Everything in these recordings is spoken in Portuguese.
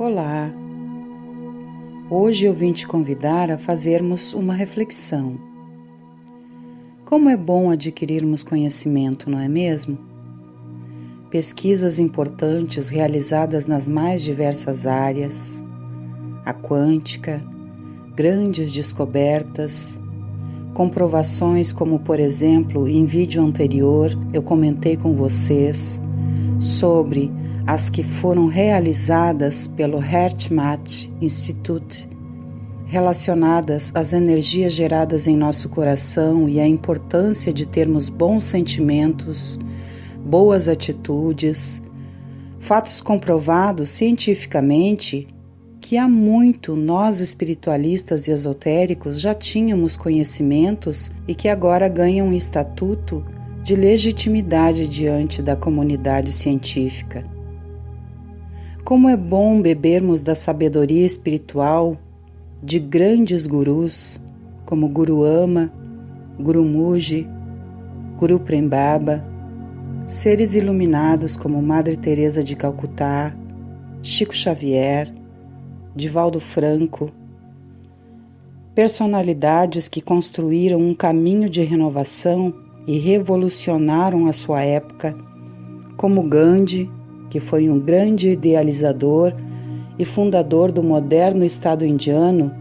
Olá! Hoje eu vim te convidar a fazermos uma reflexão. Como é bom adquirirmos conhecimento, não é mesmo? Pesquisas importantes realizadas nas mais diversas áreas, a quântica, grandes descobertas, comprovações como, por exemplo, em vídeo anterior eu comentei com vocês sobre as que foram realizadas pelo HeartMath Institute, relacionadas às energias geradas em nosso coração e à importância de termos bons sentimentos, boas atitudes, fatos comprovados cientificamente que há muito nós espiritualistas e esotéricos já tínhamos conhecimentos e que agora ganham um estatuto de legitimidade diante da comunidade científica. Como é bom bebermos da sabedoria espiritual de grandes gurus, como Guru Ama, Guru Muji, Guru Prem Baba, seres iluminados como Madre Teresa de Calcutá, Chico Xavier, Divaldo Franco, personalidades que construíram um caminho de renovação e revolucionaram a sua época, como Gandhi, que foi um grande idealizador e fundador do moderno Estado indiano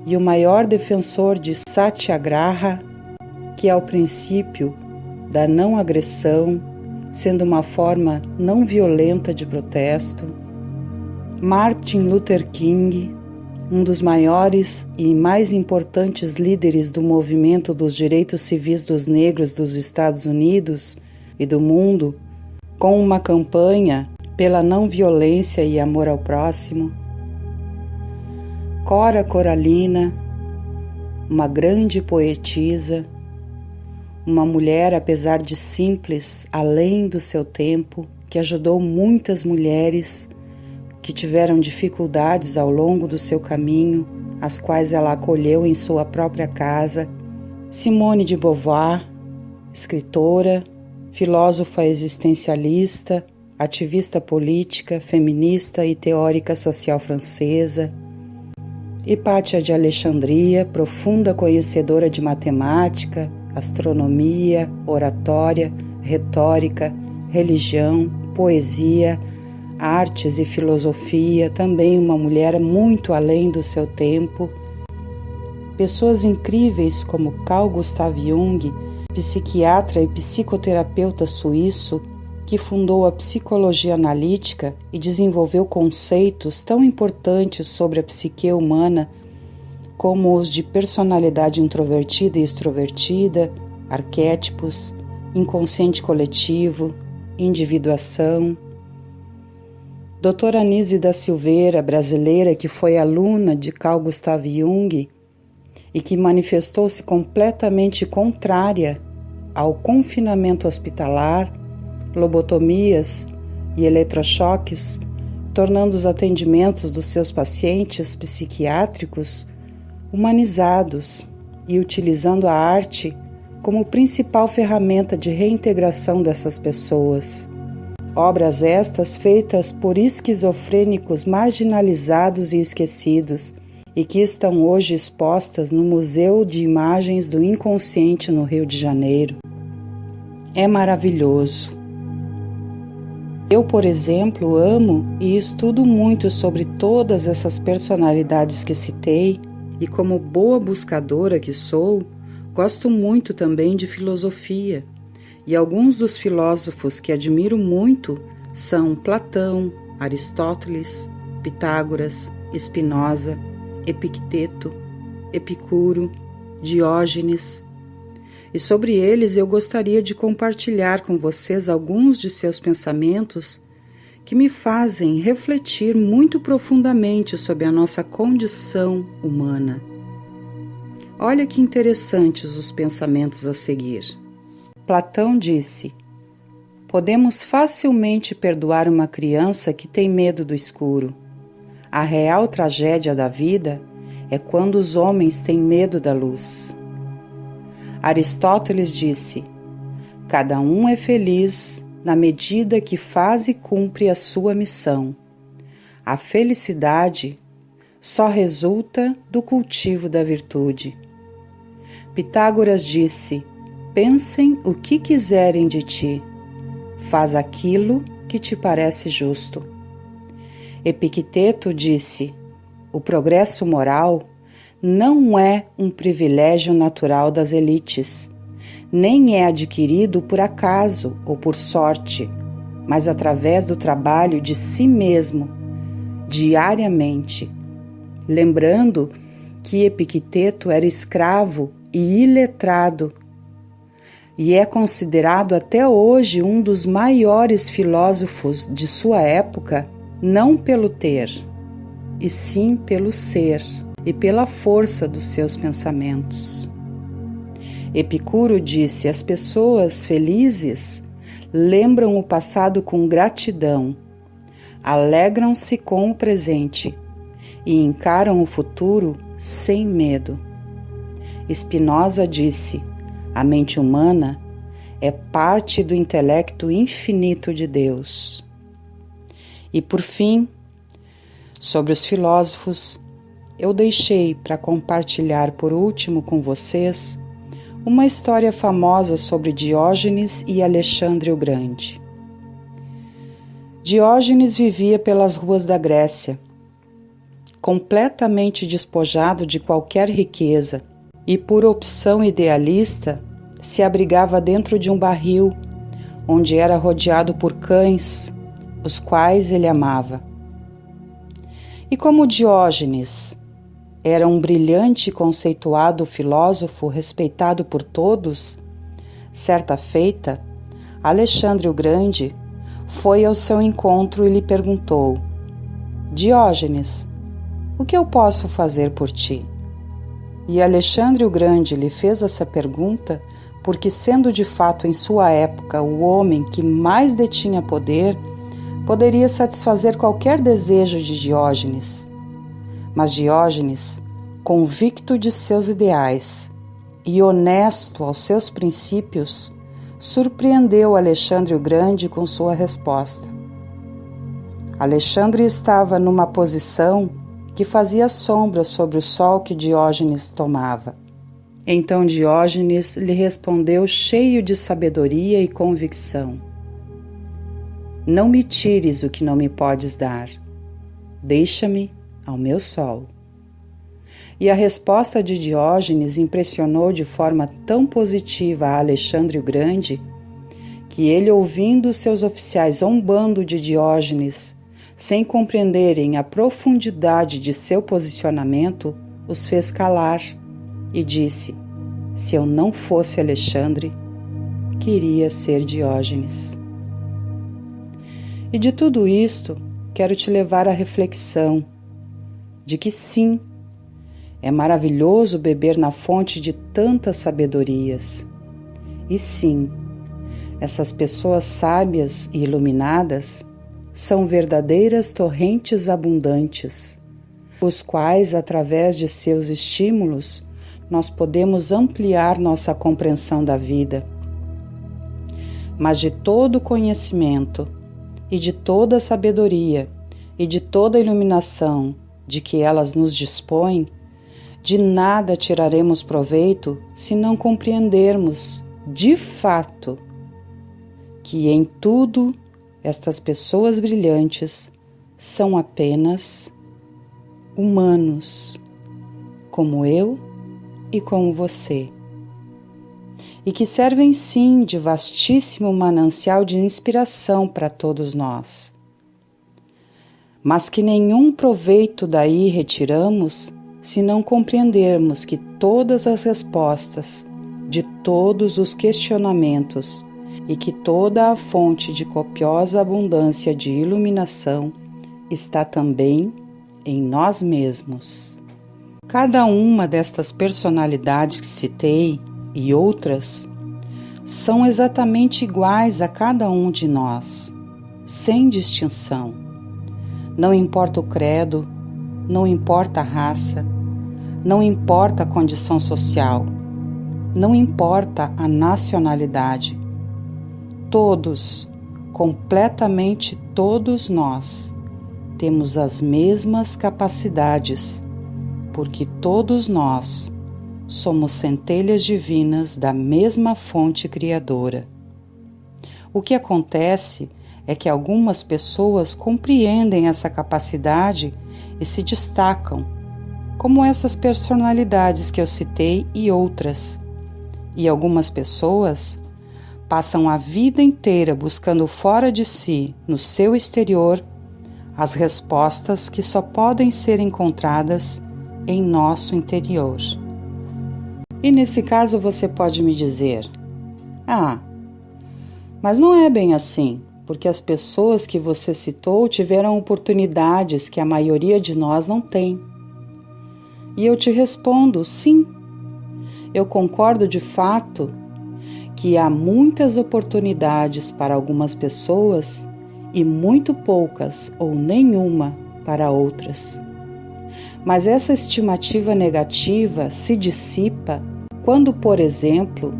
e o maior defensor de Satyagraha, que é o princípio da não agressão, sendo uma forma não violenta de protesto. Martin Luther King, um dos maiores e mais importantes líderes do movimento dos direitos civis dos negros dos Estados Unidos e do mundo, com uma campanha pela não violência e amor ao próximo. Cora Coralina, uma grande poetisa, uma mulher, apesar de simples, além do seu tempo, que ajudou muitas mulheres que tiveram dificuldades ao longo do seu caminho, as quais ela acolheu em sua própria casa. Simone de Beauvoir, escritora, filósofa existencialista, ativista política, feminista e teórica social francesa. Hipátia de Alexandria, profunda conhecedora de matemática, astronomia, oratória, retórica, religião, poesia, artes e filosofia, também uma mulher muito além do seu tempo. Pessoas incríveis como Carl Gustav Jung, psiquiatra e psicoterapeuta suíço, que fundou a psicologia analítica e desenvolveu conceitos tão importantes sobre a psique humana, como os de personalidade introvertida e extrovertida, arquétipos, inconsciente coletivo, individuação. Doutora Anísia da Silveira, brasileira, que foi aluna de Carl Gustav Jung e que manifestou-se completamente contrária ao confinamento hospitalar, lobotomias e eletrochoques, tornando os atendimentos dos seus pacientes psiquiátricos humanizados e utilizando a arte como principal ferramenta de reintegração dessas pessoas. Obras estas feitas por esquizofrênicos marginalizados e esquecidos e que estão hoje expostas no Museu de Imagens do Inconsciente no Rio de Janeiro. É maravilhoso. Eu, por exemplo, amo e estudo muito sobre todas essas personalidades que citei e, como boa buscadora que sou, gosto muito também de filosofia. E alguns dos filósofos que admiro muito são Platão, Aristóteles, Pitágoras, Spinoza, Epicteto, Epicuro, Diógenes. E sobre eles eu gostaria de compartilhar com vocês alguns de seus pensamentos que me fazem refletir muito profundamente sobre a nossa condição humana. Olha que interessantes os pensamentos a seguir. Platão disse: podemos facilmente perdoar uma criança que tem medo do escuro. A real tragédia da vida é quando os homens têm medo da luz. Aristóteles disse: cada um é feliz na medida que faz e cumpre a sua missão. A felicidade só resulta do cultivo da virtude. Pitágoras disse: pensem o que quiserem de ti, faz aquilo que te parece justo. Epicteto disse: o progresso moral não é um privilégio natural das elites, nem é adquirido por acaso ou por sorte, mas através do trabalho de si mesmo, diariamente. Lembrando que Epicteto era escravo e iletrado, e é considerado até hoje um dos maiores filósofos de sua época, não pelo ter, e sim pelo ser e pela força dos seus pensamentos. Epicuro disse: as pessoas felizes lembram o passado com gratidão, alegram-se com o presente e encaram o futuro sem medo. Spinoza disse: a mente humana é parte do intelecto infinito de Deus. E por fim, sobre os filósofos, eu deixei para compartilhar por último com vocês uma história famosa sobre Diógenes e Alexandre o Grande. Diógenes vivia pelas ruas da Grécia, completamente despojado de qualquer riqueza, e por opção idealista se abrigava dentro de um barril, onde era rodeado por cães, os quais ele amava. E como Diógenes era um brilhante e conceituado filósofo respeitado por todos, certa feita, Alexandre o Grande foi ao seu encontro e lhe perguntou: Diógenes, o que eu posso fazer por ti? E Alexandre o Grande lhe fez essa pergunta porque, sendo de fato em sua época o homem que mais detinha poder, poderia satisfazer qualquer desejo de Diógenes. Mas Diógenes, convicto de seus ideais e honesto aos seus princípios, surpreendeu Alexandre o Grande com sua resposta. Alexandre estava numa posição que fazia sombra sobre o sol que Diógenes tomava. Então Diógenes lhe respondeu cheio de sabedoria e convicção: não me tires o que não me podes dar, deixa-me ao meu sol. E a resposta de Diógenes impressionou de forma tão positiva a Alexandre o Grande, que ele, ouvindo seus oficiais zombando de Diógenes, sem compreenderem a profundidade de seu posicionamento, os fez calar e disse: se eu não fosse Alexandre, queria ser Diógenes. E de tudo isto, quero te levar à reflexão de que sim, é maravilhoso beber na fonte de tantas sabedorias. E sim, essas pessoas sábias e iluminadas são verdadeiras torrentes abundantes, os quais, através de seus estímulos, nós podemos ampliar nossa compreensão da vida. Mas de todo conhecimento, e de toda sabedoria, e de toda iluminação de que elas nos dispõem, de nada tiraremos proveito se não compreendermos, de fato, que em tudo estas pessoas brilhantes são apenas humanos, como eu e como você, e que servem sim de vastíssimo manancial de inspiração para todos nós, mas que nenhum proveito daí retiramos se não compreendermos que todas as respostas de todos os questionamentos e que toda a fonte de copiosa abundância de iluminação está também em nós mesmos. Cada uma destas personalidades que citei e outras são exatamente iguais a cada um de nós, sem distinção. Não importa o credo, não importa a raça, não importa a condição social, não importa a nacionalidade. Todos, completamente todos nós, temos as mesmas capacidades, porque todos nós somos centelhas divinas da mesma fonte criadora. O que acontece é que algumas pessoas compreendem essa capacidade e se destacam, como essas personalidades que eu citei e outras. E algumas pessoas passam a vida inteira buscando fora de si, no seu exterior, as respostas que só podem ser encontradas em nosso interior. E nesse caso você pode me dizer: mas não é bem assim, porque as pessoas que você citou tiveram oportunidades que a maioria de nós não tem. E eu te respondo: sim, eu concordo de fato que há muitas oportunidades para algumas pessoas e muito poucas ou nenhuma para outras. Mas essa estimativa negativa se dissipa quando, por exemplo,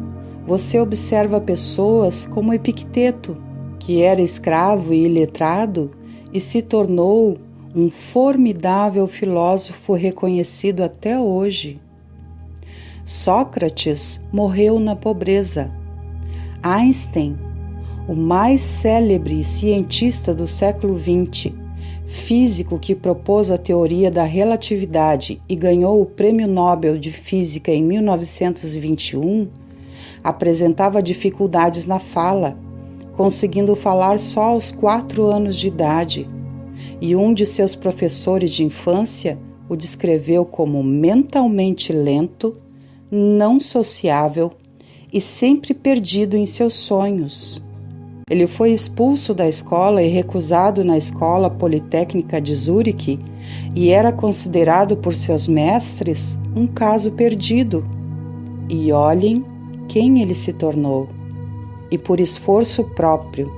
você observa pessoas como Epicteto, que era escravo e iletrado e se tornou um formidável filósofo reconhecido até hoje. Sócrates morreu na pobreza. Einstein, o mais célebre cientista do século XX, físico que propôs a teoria da relatividade e ganhou o Prêmio Nobel de Física em 1921, apresentava dificuldades na fala, conseguindo falar só aos 4 anos de idade, e um de seus professores de infância o descreveu como mentalmente lento, não sociável e sempre perdido em seus sonhos. Ele foi expulso da escola e recusado na Escola Politécnica de Zurique e era considerado por seus mestres um caso perdido. E olhem quem ele se tornou, e por esforço próprio.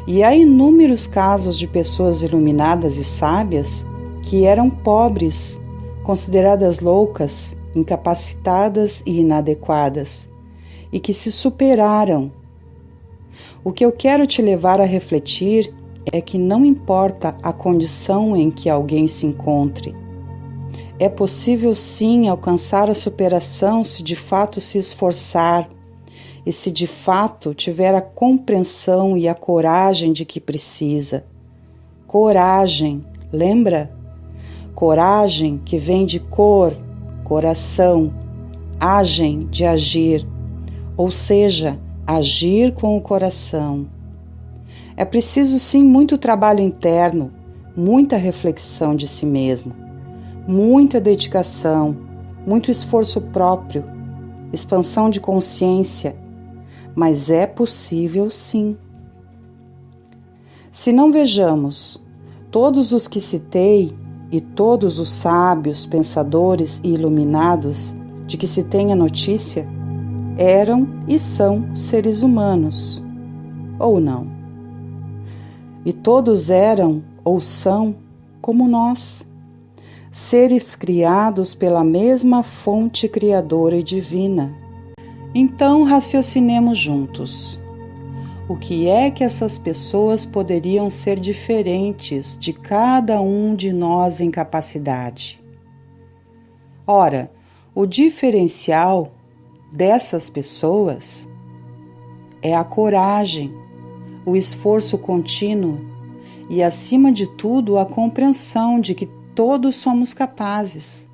E há inúmeros casos de pessoas iluminadas e sábias que eram pobres, consideradas loucas, incapacitadas e inadequadas, e que se superaram. O que eu quero te levar a refletir é que não importa a condição em que alguém se encontre. É possível sim alcançar a superação se de fato se esforçar e se de fato tiver a compreensão e a coragem de que precisa. Coragem, lembra? Coragem que vem de cor, coração, agem de agir, ou seja, agir com o coração. É preciso sim muito trabalho interno, muita reflexão de si mesmo, muita dedicação, muito esforço próprio, expansão de consciência, mas é possível sim. Se não vejamos, todos os que citei e todos os sábios, pensadores e iluminados de que se tenha notícia eram e são seres humanos, ou não? E todos eram ou são como nós, seres criados pela mesma fonte criadora e divina. Então raciocinemos juntos. O que é que essas pessoas poderiam ser diferentes de cada um de nós em capacidade? Ora, o diferencial dessas pessoas é a coragem, o esforço contínuo e, acima de tudo, a compreensão de que todos somos capazes.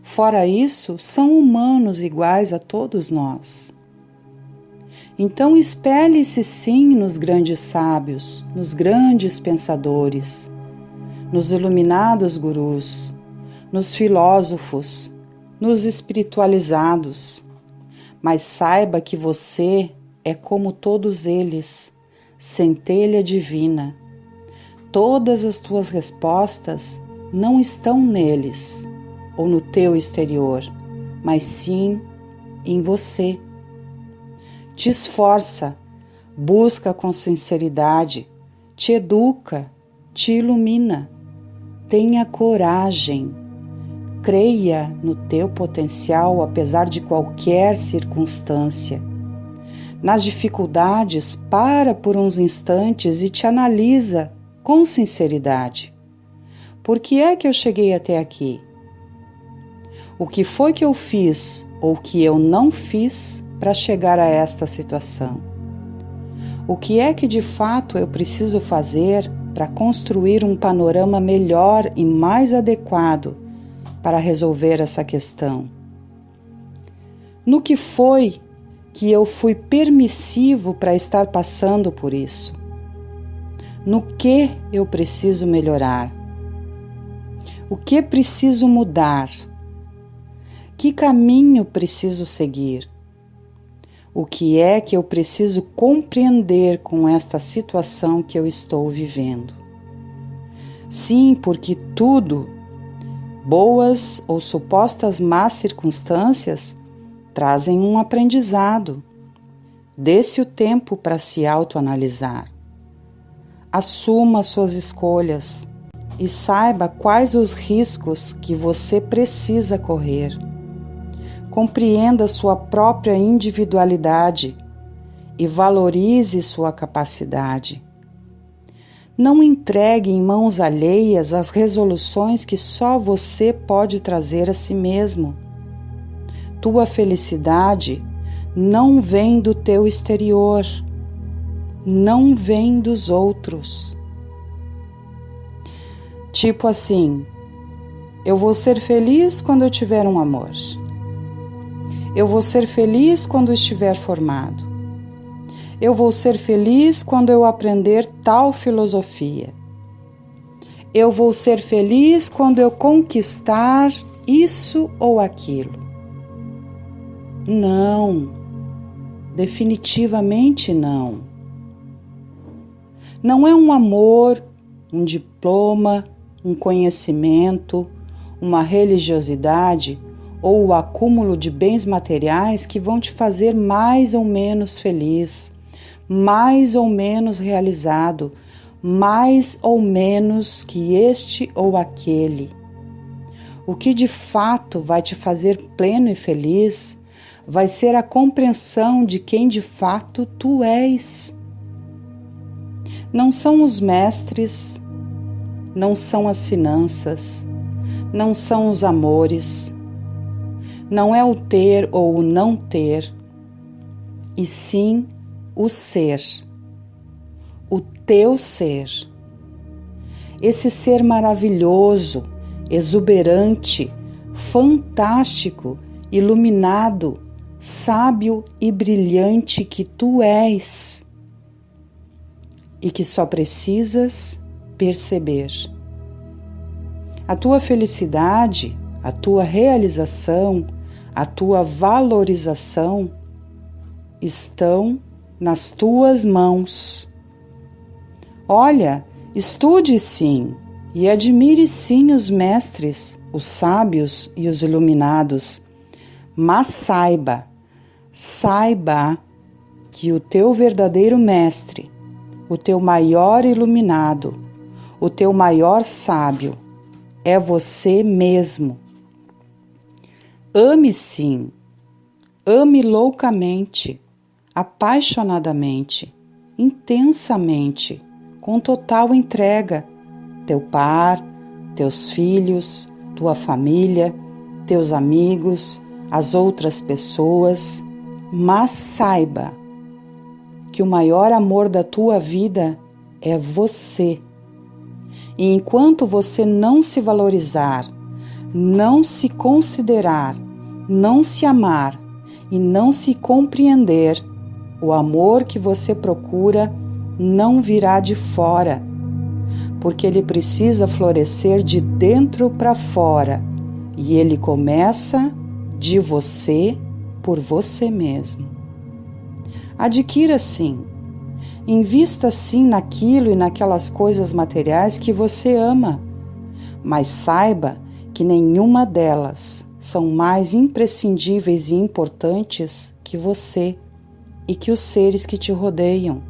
Fora isso, são humanos iguais a todos nós. Então espelhe-se sim nos grandes sábios, nos grandes pensadores, nos iluminados gurus, nos filósofos, nos espiritualizados. Mas saiba que você é como todos eles, centelha divina. Todas as tuas respostas não estão neles ou no teu exterior, mas sim em você. Te esforça, busca com sinceridade, te educa, te ilumina. Tenha coragem, creia no teu potencial apesar de qualquer circunstância. Nas dificuldades, para por uns instantes e te analisa com sinceridade. Por que é que eu cheguei até aqui? O que foi que eu fiz ou que eu não fiz para chegar a esta situação? O que é que de fato eu preciso fazer para construir um panorama melhor e mais adequado para resolver essa questão? No que foi que eu fui permissivo para estar passando por isso? No que eu preciso melhorar? O que preciso mudar? Que caminho preciso seguir? O que é que eu preciso compreender com esta situação que eu estou vivendo? Sim, porque tudo, boas ou supostas más circunstâncias, trazem um aprendizado. Dê-se o tempo para se autoanalisar. Assuma suas escolhas e saiba quais os riscos que você precisa correr. Compreenda sua própria individualidade e valorize sua capacidade. Não entregue em mãos alheias as resoluções que só você pode trazer a si mesmo. Tua felicidade não vem do teu exterior, não vem dos outros. Tipo assim, eu vou ser feliz quando eu tiver um amor. Eu vou ser feliz quando estiver formado. Eu vou ser feliz quando eu aprender tal filosofia. Eu vou ser feliz quando eu conquistar isso ou aquilo. Não, definitivamente não. Não é um amor, um diploma, um conhecimento, uma religiosidade ou o acúmulo de bens materiais que vão te fazer mais ou menos feliz, mais ou menos realizado, mais ou menos que este ou aquele. O que de fato vai te fazer pleno e feliz vai ser a compreensão de quem de fato tu és. Não são os mestres, não são as finanças, não são os amores, não é o ter ou o não ter, e sim o ser, o teu ser. Esse ser maravilhoso, exuberante, fantástico, iluminado, sábio e brilhante que tu és e que só precisas perceber. A tua felicidade, a tua realização, a tua valorização estão nas tuas mãos. Olha, estude sim e admire sim os mestres, os sábios e os iluminados, mas saiba que o teu verdadeiro mestre, o teu maior iluminado, o teu maior sábio é você mesmo. Ame sim, ame loucamente, apaixonadamente, intensamente, com total entrega, teu par, teus filhos, tua família, teus amigos, as outras pessoas, mas saiba que o maior amor da tua vida é você. E enquanto você não se valorizar, não se considerar, não se amar e não se compreender, o amor que você procura não virá de fora, porque ele precisa florescer de dentro para fora e ele começa de você por você mesmo. Adquira sim, invista sim naquilo e naquelas coisas materiais que você ama, mas saiba que nenhuma delas são mais imprescindíveis e importantes que você e que os seres que te rodeiam.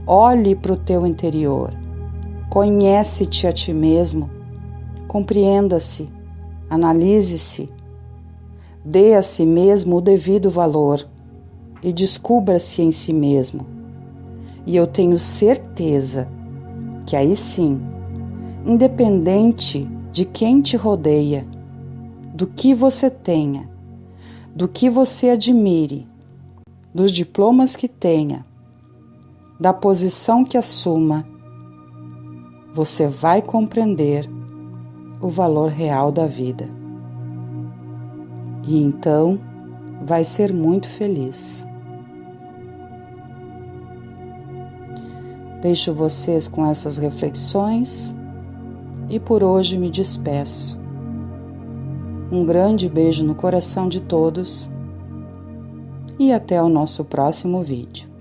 Olhe para o teu interior, conhece-te a ti mesmo, compreenda-se, analise-se, dê a si mesmo o devido valor e descubra-se em si mesmo. E eu tenho certeza que aí sim, independente de quem te rodeia, do que você tenha, do que você admire, dos diplomas que tenha, da posição que assuma, você vai compreender o valor real da vida. E então vai ser muito feliz. Deixo vocês com essas reflexões e por hoje me despeço. Um grande beijo no coração de todos e até o nosso próximo vídeo.